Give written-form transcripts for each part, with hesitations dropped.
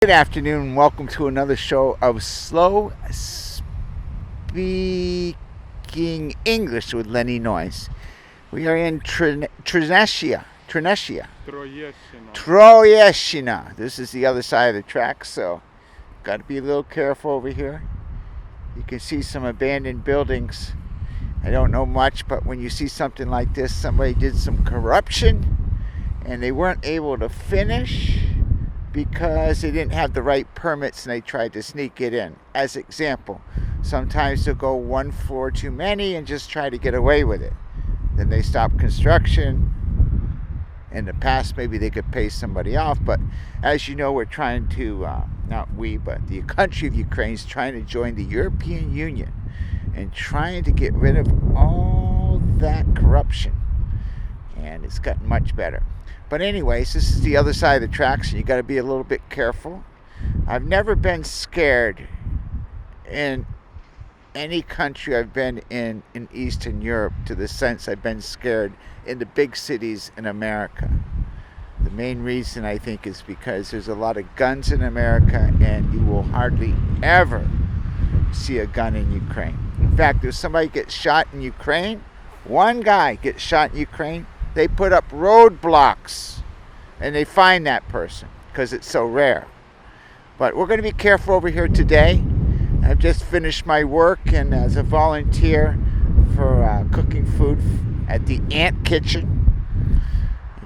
Good afternoon and welcome to another show of Slow Speaking English with Lenny Noyes. We are in Troyeshina. This is the other side of the track, so got to be a little careful over here. You can see some abandoned buildings. I don't know much, but when you see something like this, somebody did some corruption and they weren't able to finish because they didn't have the right permits and they tried to sneak it in. As example, sometimes they'll go one floor too many and just try to get away with it. Then they stop construction. In the past, maybe they could pay somebody off, but as you know, we're trying to, not we, but the country of Ukraine is trying to join the European Union and trying to get rid of all that corruption. And it's gotten much better. But anyways, this is the other side of the tracks, and you got to be a little bit careful. I've never been scared in any country I've been in Eastern Europe to the sense I've been scared in the big cities in America. The main reason, I think, is because there's a lot of guns in America, and you will hardly ever see a gun in Ukraine. In fact, if somebody gets shot in Ukraine, one guy gets shot in Ukraine, they put up roadblocks and they find that person because it's so rare. But we're going to be careful over here today. I've just finished my work and as a volunteer for cooking food at the Ant Kitchen.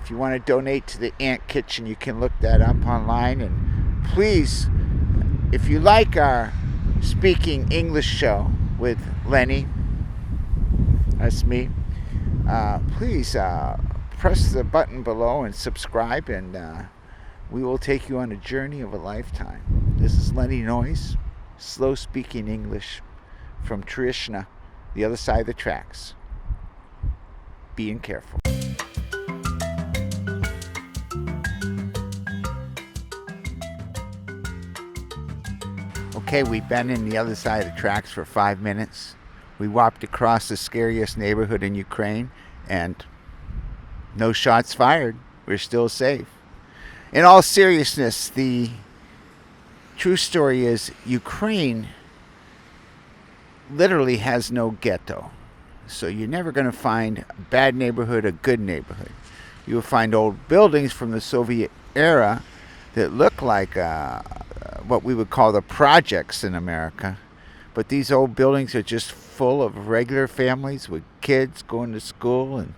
If you want to donate to the Ant Kitchen, you can look that up online. And please, if you like our Speaking English show with Lenny, that's me, please press the button below and subscribe, and we will take you on a journey of a lifetime. This is Lenny Noyes, Slow Speaking English from Troyeshina, the other side of the tracks. Being careful. Okay, we've been in the other side of the tracks for 5 minutes. We walked across the scariest neighborhood in Ukraine, and no shots fired. We're still safe. In all seriousness, the true story is Ukraine literally has no ghetto. So you're never going to find a bad neighborhood, a good neighborhood. You'll find old buildings from the Soviet era that look like what we would call the projects in America. But these old buildings are just full of regular families with kids going to school, and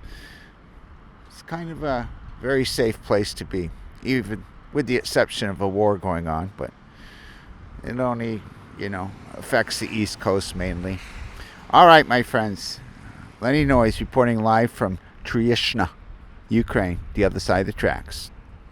it's kind of a very safe place to be, even with the exception of a war going on. But it only, affects the East Coast mainly. All right, my friends. Lenny Noyes reporting live from Troyeshina, Ukraine, the other side of the tracks.